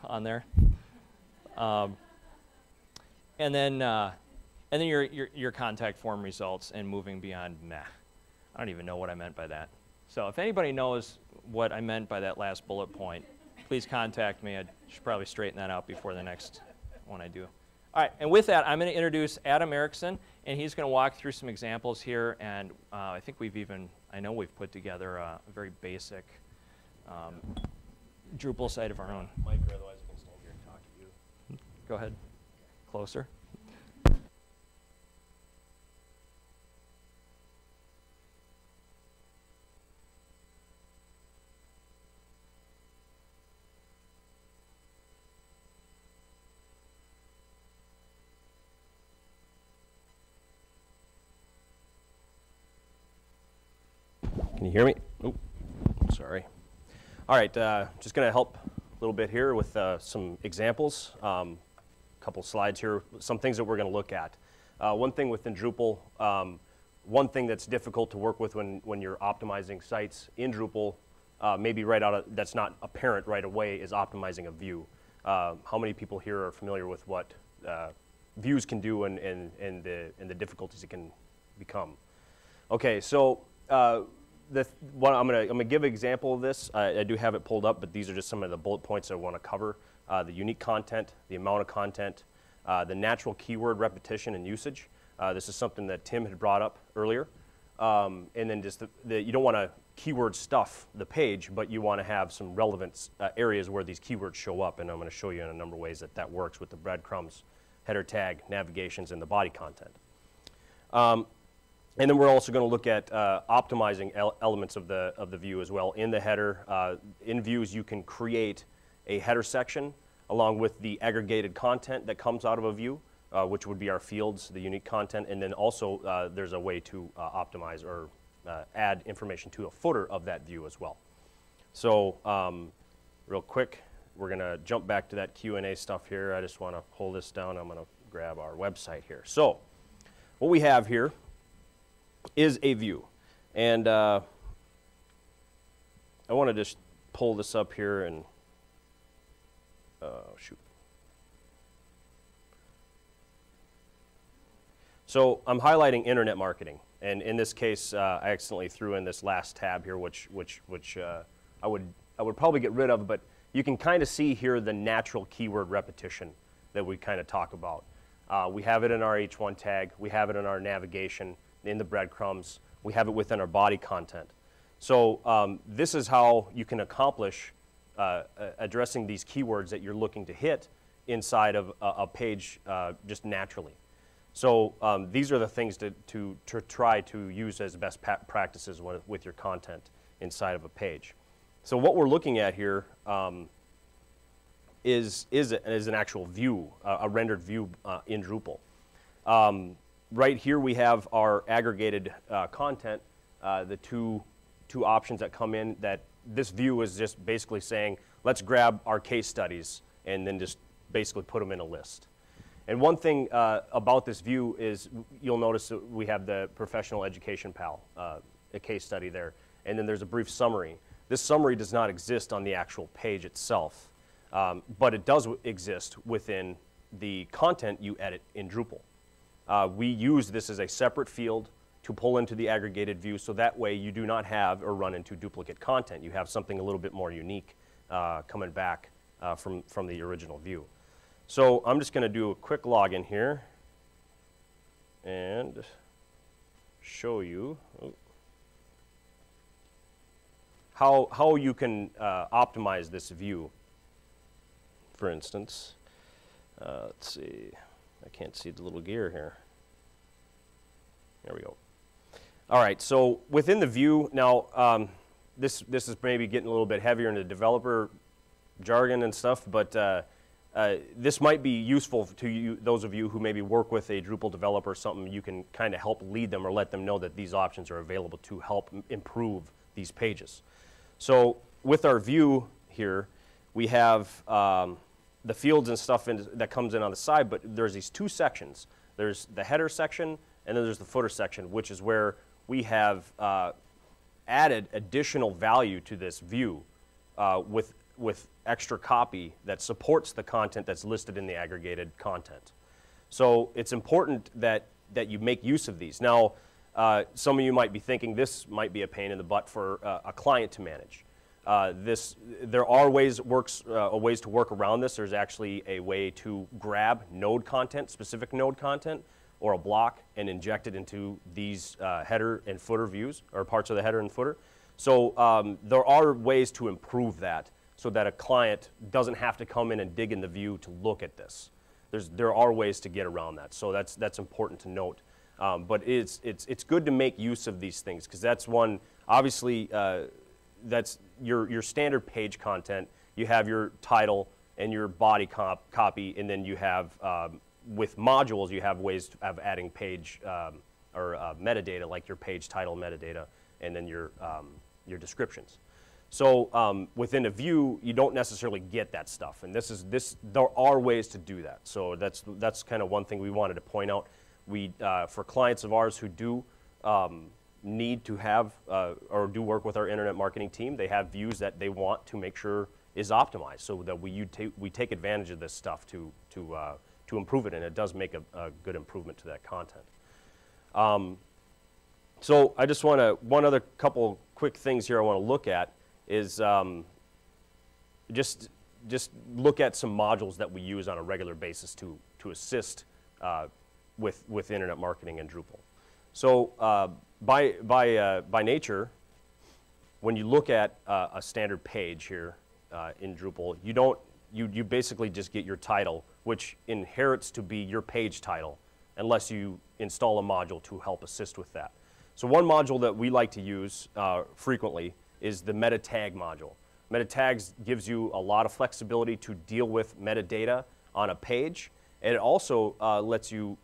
on there. And then your contact form results and moving beyond meh. I don't even know what I meant by that. So if anybody knows what I meant by that last bullet point, please contact me. I should probably straighten that out before the next one I do. All right, and with that, I'm going to introduce Adam Erickson, and he's going to walk through some examples here. And I think I know we've put together a very basic Drupal site of our own. Mike, or otherwise I can stand here and talk to you. Go ahead. Closer. Can you hear me? Oh, sorry. All right, just going to help a little bit here with some examples. Couple slides here, some things that we're going to look at. One thing within Drupal, one thing that's difficult to work with when you're optimizing sites in Drupal, maybe that's not apparent right away, is optimizing a view. How many people here are familiar with what views can do and the difficulties it can become? Okay, so I'm gonna give an example of this. I do have it pulled up, but these are just some of the bullet points I want to cover. The unique content, the amount of content, the natural keyword repetition and usage. This is something that Tim had brought up earlier. And then just you don't want to keyword stuff the page, but you want to have some relevant areas where these keywords show up. And I'm going to show you in a number of ways that works with the breadcrumbs, header tag, navigations, and the body content. And then we're also going to look at optimizing elements of the view as well. In the header, in views, you can create a header section along with the aggregated content that comes out of a view, which would be our fields, the unique content, and then also there's a way to optimize or add information to a footer of that view as well. So real quick, we're going to jump back to that Q&A stuff here. I just want to hold this down. I'm going to grab our website here. So what we have here is a view. And I want to just pull this up here and, shoot. So I'm highlighting internet marketing. And in this case, I accidentally threw in this last tab here, which I would probably get rid of, but you can kind of see here the natural keyword repetition that we kind of talk about. We have it in our H1 tag. We have it in our navigation, in the breadcrumbs. We have it within our body content. So this is how you can accomplish addressing these keywords that you're looking to hit inside of a page just naturally. So these are the things to try to use as best practices with your content inside of a page. So what we're looking at here is an actual view, a rendered view in Drupal. Right here we have our aggregated content, the two options that come in. That this view is just basically saying, let's grab our case studies and then just basically put them in a list. And one thing about this view is you'll notice that we have the Professional Education Pal, a case study there, and then there's a brief summary. This summary does not exist on the actual page itself, but it does exist within the content you edit in Drupal. We use this as a separate field to pull into the aggregated view, so that way you do not have or run into duplicate content. You have something a little bit more unique coming back from the original view. So I'm just going to do a quick login here and show you how you can optimize this view. For instance, let's see, I can't see the little gear here. There we go. All right, so within the view, now this is maybe getting a little bit heavier into developer jargon and stuff, but this might be useful to you, those of you who maybe work with a Drupal developer or something. You can kind of help lead them or let them know that these options are available to help improve these pages. So with our view here, we have the fields and stuff that comes in on the side, but there's these two sections. There's the header section, and then there's the footer section, which is where we have added additional value to this view with extra copy that supports the content that's listed in the aggregated content. So it's important that you make use of these. Now, some of you might be thinking this might be a pain in the butt for a client to manage. There are ways to work around this. There's actually a way to grab node content, specific node content, or a block, and inject it into these header and footer views, or parts of the header and footer. So there are ways to improve that so that a client doesn't have to come in and dig in the view to look at this. There are ways to get around that, so that's important to note. But it's good to make use of these things, because that's one, obviously, that's your standard page content. You have your title and your body copy, and then you have, with modules, you have ways of adding page or metadata, like your page title metadata, and then your descriptions. So within a view, you don't necessarily get that stuff, and there are ways to do that. So that's kind of one thing we wanted to point out. For clients of ours who do need to have or do work with our internet marketing team, they have views that they want to make sure is optimized, so that we take advantage of this stuff to improve it, and it does make a good improvement to that content. So I just want to, one other couple quick things here I want to look at is just look at some modules that we use on a regular basis to assist with internet marketing and Drupal. So by nature, when you look at a standard page here in Drupal, you basically just get your title, which inherits to be your page title, unless you install a module to help assist with that. So one module that we like to use frequently is the meta tag module. Meta tags gives you a lot of flexibility to deal with metadata on a page, and it also lets you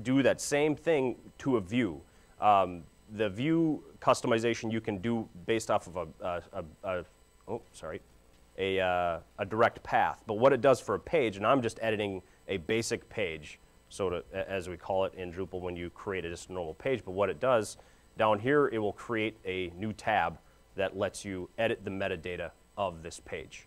do that same thing to a view. The view customization you can do based off of a direct path. But what it does for a page, and I'm just editing a basic page, so as we call it in Drupal when you create just a normal page, but what it does, down here it will create a new tab that lets you edit the metadata of this page.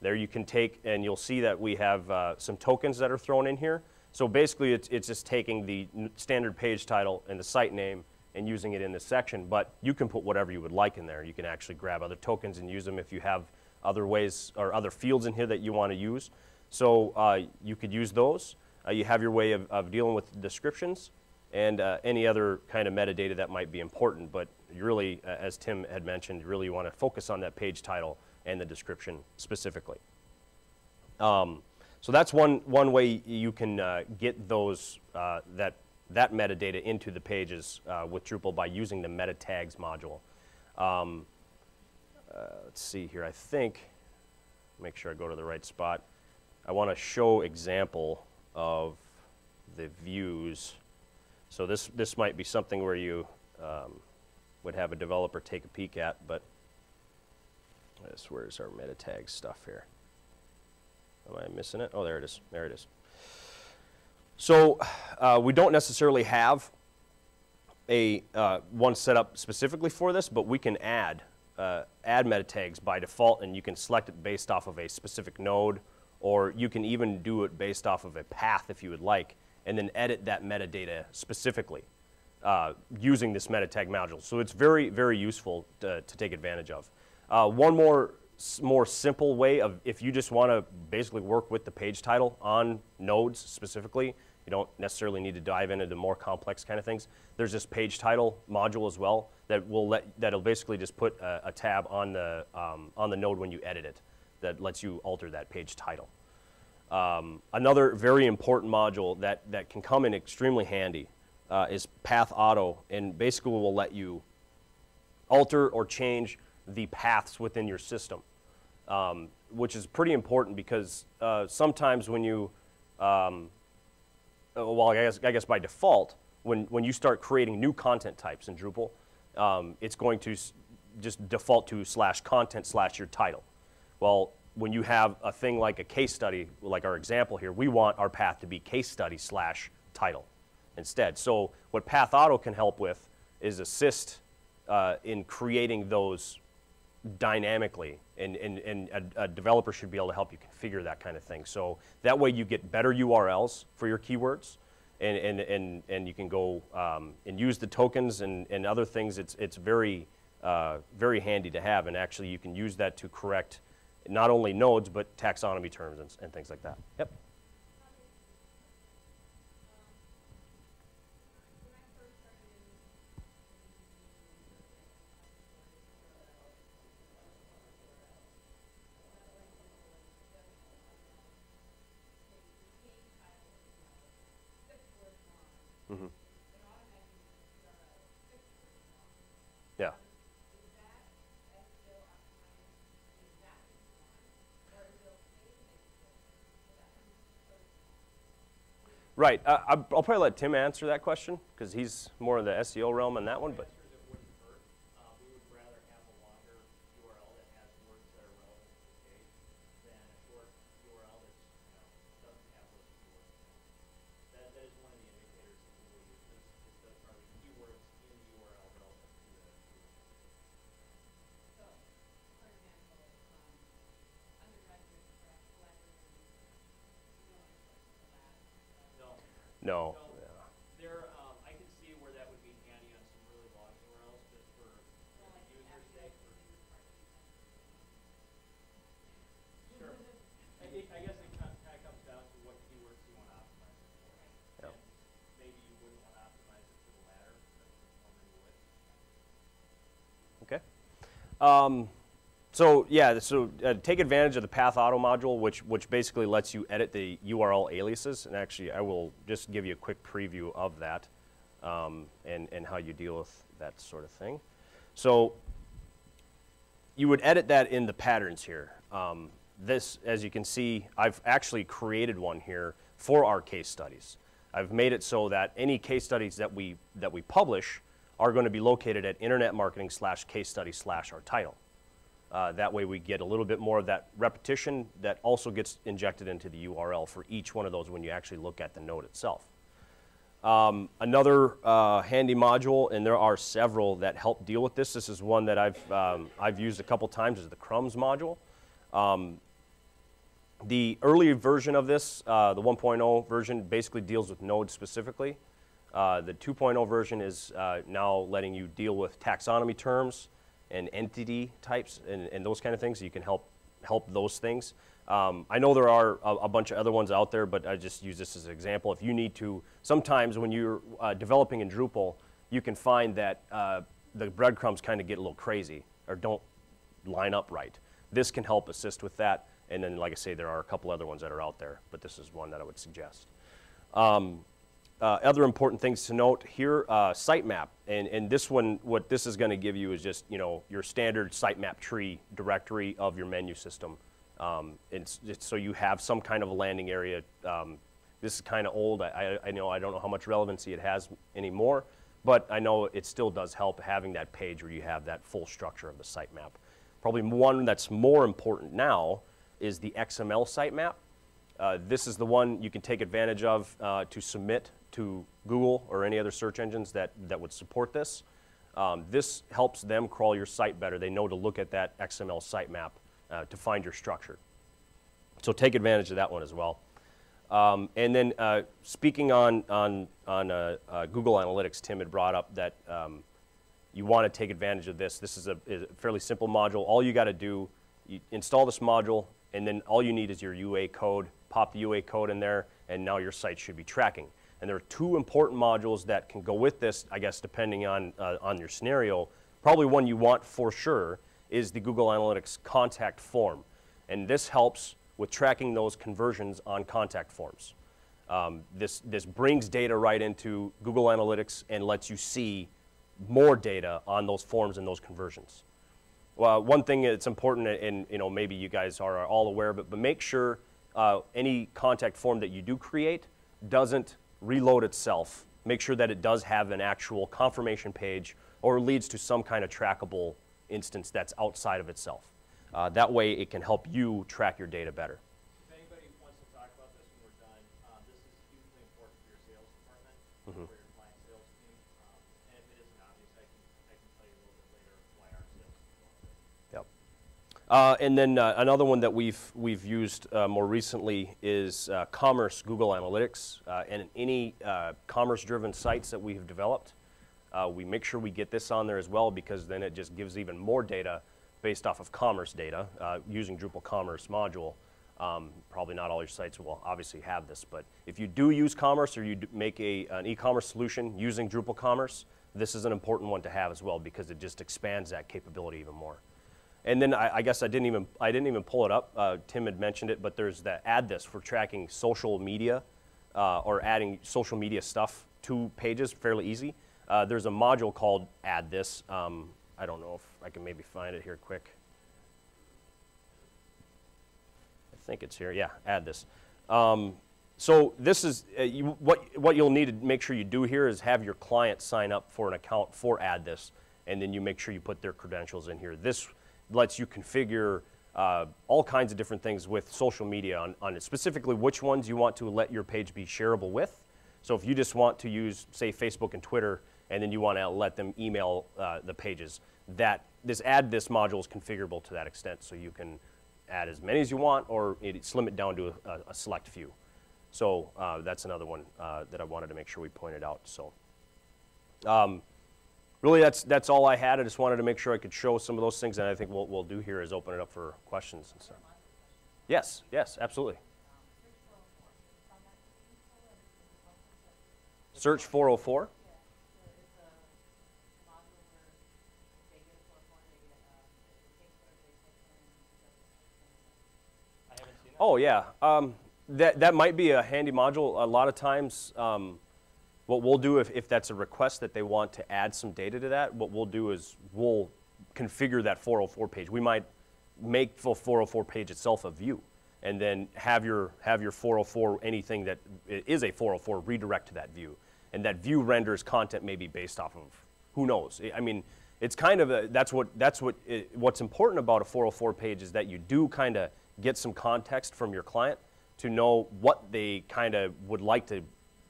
There you can take, and you'll see that we have some tokens that are thrown in here. So basically it's just taking the standard page title and the site name and using it in this section, but you can put whatever you would like in there. You can actually grab other tokens and use them if you have other ways or other fields in here that you want to use. So you could use those. You have your way of dealing with descriptions and any other kind of metadata that might be important, but you really, as Tim had mentioned, you really want to focus on that page title and the description specifically. So that's one way you can get those that metadata into the pages with Drupal, by using the meta tags module. Let's see here. I think, make sure I go to the right spot. I want to show example of the views. So this might be something where you would have a developer take a peek at, but where's our meta tag stuff here? Am I missing it? Oh, there it is. There it is. So we don't necessarily have a one set up specifically for this, but we can add meta tags by default, and you can select it based off of a specific node, or you can even do it based off of a path if you would like, and then edit that metadata specifically. using this meta tag module. So it's very, very useful to take advantage of. One more simple way of, if you just want to basically work with the page title on nodes specifically, you don't necessarily need to dive into the more complex kind of things. There's this page title module as well that'll basically just put a tab on the node when you edit it that lets you alter that page title. Another very important module that can come in extremely handy is Path Auto, and basically will let you alter or change the paths within your system, which is pretty important because sometimes when you, well, I guess by default, when you start creating new content types in Drupal, it's going to just default to /content/ your title. Well, when you have a thing like a case study, like our example here, we want our path to be case study / title instead. So what Path Auto can help with is assist in creating those dynamically, and a developer should be able to help you configure that kind of thing. So that way you get better URLs for your keywords, and you can go and use the tokens and other things. It's very, very handy to have, and actually you can use that to correct not only nodes, but taxonomy terms and things like that. Yep. Mm-hmm. Yeah. Right. I'll probably let Tim answer that question because he's more in the SEO realm on that one. But We would rather have a longer URL that has words that are relevant to the page than a short URL that doesn't have those keywords. That is one of the indicators that we will use. Are the keywords in the URL relevant to the keyword? So, for example, undergraduate collaborative no. There, I can see where that would be handy on some really long URLs, just for user sake. Sure. I guess it kind of comes down to what keywords you want to optimize it for. Yep. And maybe you wouldn't want to optimize it for the latter, but the former you would. Okay. So yeah, so take advantage of the Path Auto module, which basically lets you edit the URL aliases. And actually, I will just give you a quick preview of that and how you deal with that sort of thing. So you would edit that in the patterns here. This, as you can see, I've actually created one here for our case studies. I've made it so that any case studies that we publish are going to be located at internet marketing /case study / our title. That way we get a little bit more of that repetition that also gets injected into the URL for each one of those when you actually look at the node itself. Another handy module, and there are several that help deal with this. This is one that I've used a couple times, is the crumbs module. The early version of this, the 1.0 version, basically deals with nodes specifically. The 2.0 version is now letting you deal with taxonomy terms and entity types and those kind of things. So you can help those things. I know there are a bunch of other ones out there, but I just use this as an example. If you need to, sometimes when you're developing in Drupal, you can find that the breadcrumbs kind of get a little crazy or don't line up right. This can help assist with that. And then, like I say, there are a couple other ones that are out there, but this is one that I would suggest. Other important things to note here, sitemap. And this one, what this is going to give you is just, your standard sitemap tree directory of your menu system. It's so you have some kind of a landing area. This is kind of old. I don't know how much relevancy it has anymore, but I know it still does help having that page where you have that full structure of the sitemap. Probably one that's more important now is the XML sitemap. This is the one you can take advantage of to submit to Google or any other search engines that would support this. This helps them crawl your site better. They know to look at that XML sitemap to find your structure. So take advantage of that one as well. And then speaking on Google Analytics, Tim had brought up that you want to take advantage of this. This is a fairly simple module. All you got to do, you install this module, and then all you need is your UA code. Pop the UA code in there, and now your site should be tracking. And there are two important modules that can go with this, I guess, depending on your scenario. Probably one you want for sure is the Google Analytics contact form. And this helps with tracking those conversions on contact forms. This brings data right into Google Analytics and lets you see more data on those forms and those conversions. Well, one thing that's important, and maybe you guys are all aware of it, but make sure any contact form that you do create doesn't reload itself. Make sure that it does have an actual confirmation page or leads to some kind of trackable instance that's outside of itself. That way it can help you track your data better. If anybody wants to talk about this when we're done, this is hugely important for your sales department, for your client sales team. And if it isn't obvious, I can tell you a little bit later why our sales team wants it. Yep. And then another one that we've used more recently is Commerce Google Analytics. And any commerce-driven sites that we have developed, we make sure we get this on there as well, because then it just gives even more data based off of commerce data using Drupal Commerce module. Probably not all your sites will obviously have this, but if you do use commerce or you make an e-commerce solution using Drupal Commerce, this is an important one to have as well, because it just expands that capability even more. And then I guess I didn't even pull it up. Tim had mentioned it, but there's the add this for tracking social media or adding social media stuff to pages fairly easy. There's a module called add this. I don't know if I can maybe find it here quick. I think it's here. Yeah, add this. So this is what you'll need to make sure you do here is have your client sign up for an account for add this, and then you make sure you put their credentials in here. This lets you configure all kinds of different things with social media on it, specifically which ones you want to let your page be shareable with. So if you just want to use, say, Facebook and Twitter, and then you want to let them email the pages, this add this module is configurable to that extent, so you can add as many as you want or slim it down to a select few. So that's another one that I wanted to make sure we pointed out. So really that's all I had. I just wanted to make sure I could show some of those things, and I think what we'll do here is open it up for questions and stuff. Yes, absolutely. Search 404? Oh yeah, that might be a handy module. A lot of times, what we'll do if that's a request that they want to add some data to that, what we'll do is we'll configure that 404 page. We might make the 404 page itself a view, and then have your 404 anything that is a 404 redirect to that view, and that view renders content maybe based off of who knows. I mean, it's kind of what's important about a 404 page is that you do kind of get some context from your client to know what they kind of would like to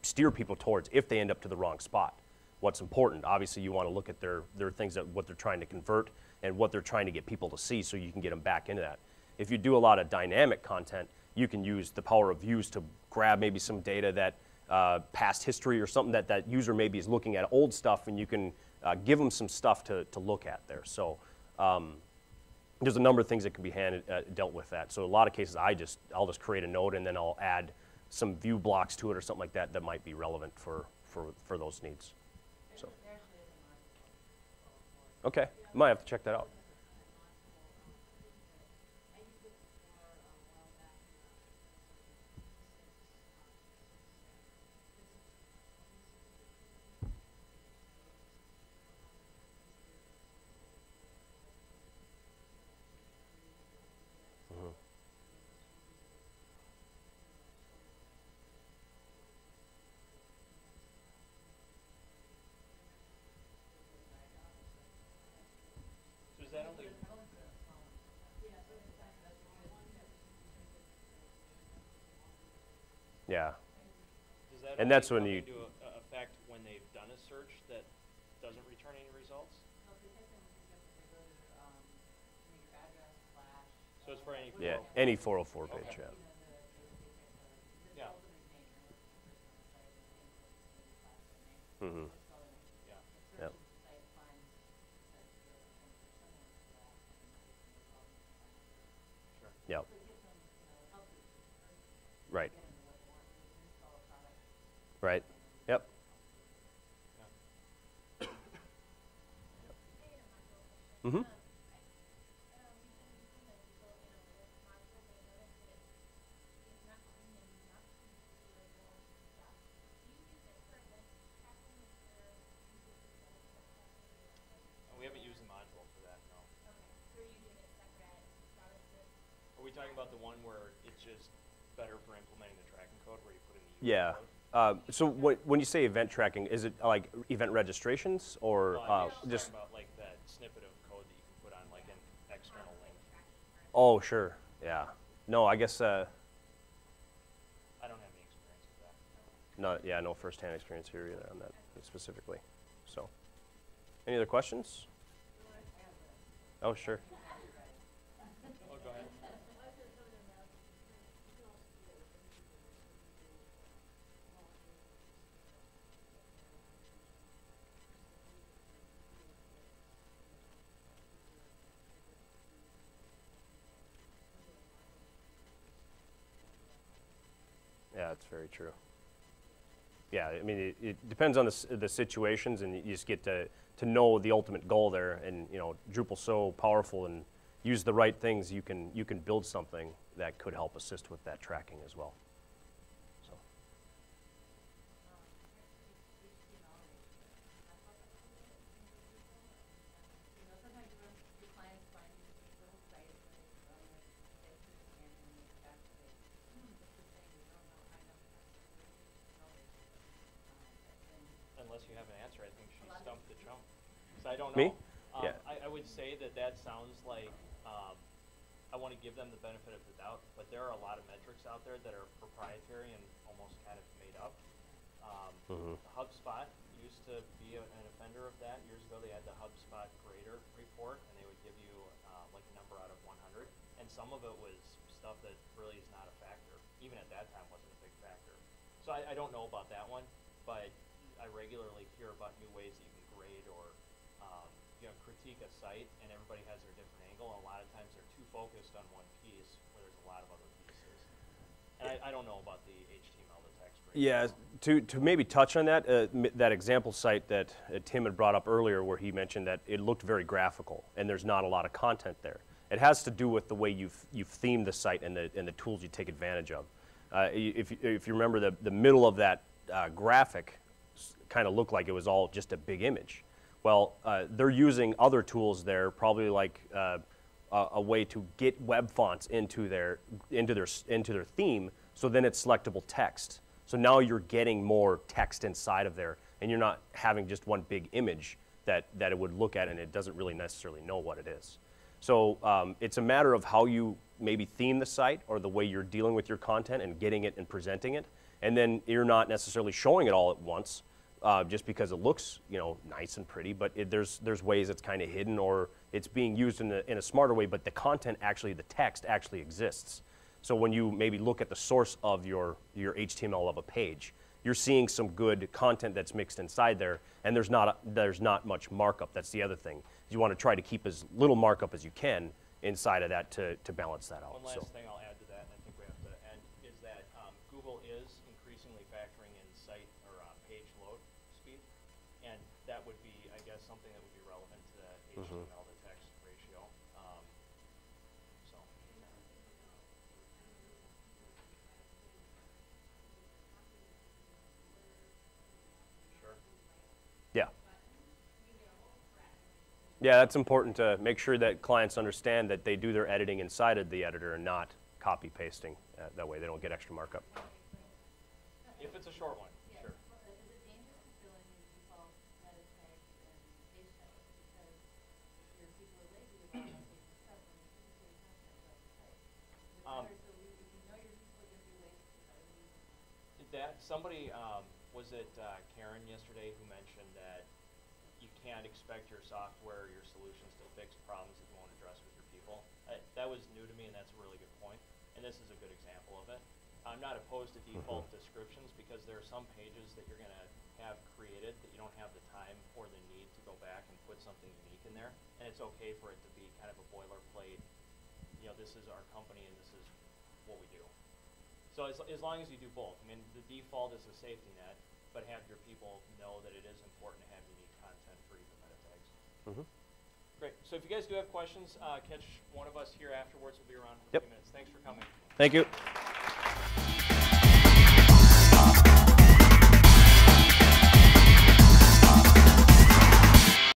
steer people towards if they end up to the wrong spot. What's important, obviously you want to look at their things, that what they're trying to convert and what they're trying to get people to see, so you can get them back into that. If you do a lot of dynamic content, you can use the power of views to grab maybe some data that past history or something that user maybe is looking at old stuff, and you can give them some stuff to look at there. So there's a number of things that can be dealt with that. So a lot of cases I'll just create a node, and then I'll add some view blocks to it or something like that that might be relevant for those needs. So okay, might have to check that out. Yeah. Does that And that's only when come into effect when they've done a search that doesn't return any results? Your address / So it's for any Yeah, 404. any 404 page, Okay. yeah. Yeah. Mm-hmm. Yeah. Yep. Sure. Yep. Right. Right. Yep. Mm-hmm. We haven't used the module for that, no. Are we talking about the one where it's just better for implementing the tracking code where you put in the Yeah. code? So when you say event tracking, is it like event registrations or I was just? talking about like that snippet of code that you can put on like an external link. Oh, sure. Yeah. No, I guess I don't have any experience with that. no firsthand experience here either on that specifically. So, any other questions? Oh, sure. Oh, go ahead. Yeah, that's very true. Yeah, I mean, it depends on the situations, and you just get to know the ultimate goal there. And you know, Drupal's so powerful, and use the right things, you can build something that could help assist with that tracking as well. So. Unless you have an answer, I think she stumped the chump. 'Cause I don't Me? know. Yeah. I would say that sounds like I want to give them the benefit of the doubt, but there are a lot of metrics out there that are proprietary and almost kind of made up. HubSpot used to be an offender of that. Years ago, they had the HubSpot grader report, and they would give you like a number out of 100, and some of it was stuff that really is not a factor. Even at that time, wasn't a big factor. So I don't know about that one, but I regularly hear about new ways that you can grade or critique a site, and everybody has their different angle. And a lot of times they're too focused on one piece where there's a lot of other pieces. And I don't know about the HTML to text ratio. Yeah, to maybe touch on that, that example site that Tim had brought up earlier where he mentioned that it looked very graphical and there's not a lot of content there. It has to do with the way you've themed the site and the tools you take advantage of. If you remember, the middle of that graphic kind of looked like it was all just a big image. Well, they're using other tools there, probably like a way to get web fonts into their theme, so then it's selectable text. So now you're getting more text inside of there, and you're not having just one big image that it would look at, and it doesn't really necessarily know what it is. So it's a matter of how you maybe theme the site or the way you're dealing with your content and getting it and presenting it, and then you're not necessarily showing it all at once. Just because it looks, nice and pretty, but there's ways it's kind of hidden, or it's being used in a smarter way, but the content actually, the text actually exists. So when you maybe look at the source of your HTML of a page, you're seeing some good content that's mixed inside there, and there's not much markup. That's the other thing. You want to try to keep as little markup as you can inside of that to balance that out. One last thing I'll add to that, and I think we have to end, is that Google is increasingly factoring in site or page load speed, and that would be, I guess, something that would be relevant to that HTML to text ratio. So. Sure. Yeah. Yeah, that's important to make sure that clients understand that they do their editing inside of the editor and not copy pasting. That way they don't get extra markup. If it's a short one, sure. Somebody, was it Karen yesterday who mentioned that you can't expect your software, your solutions to fix problems that you won't address with your people? That was new to me, and that's a really good point. And this is a good example of it. I'm not opposed to default descriptions because there are some pages that you're going to have created that you don't have the time or the need to go back and put something unique in there. And it's okay for it to be kind of a boilerplate, you know, this is our company and this is what we do. So as long as you do both, I mean, the default is a safety net, but have your people know that it is important to have unique content for each meta tags. Great. So if you guys do have questions, catch one of us here afterwards. We'll be around for a few minutes. Thanks for coming. Thank you.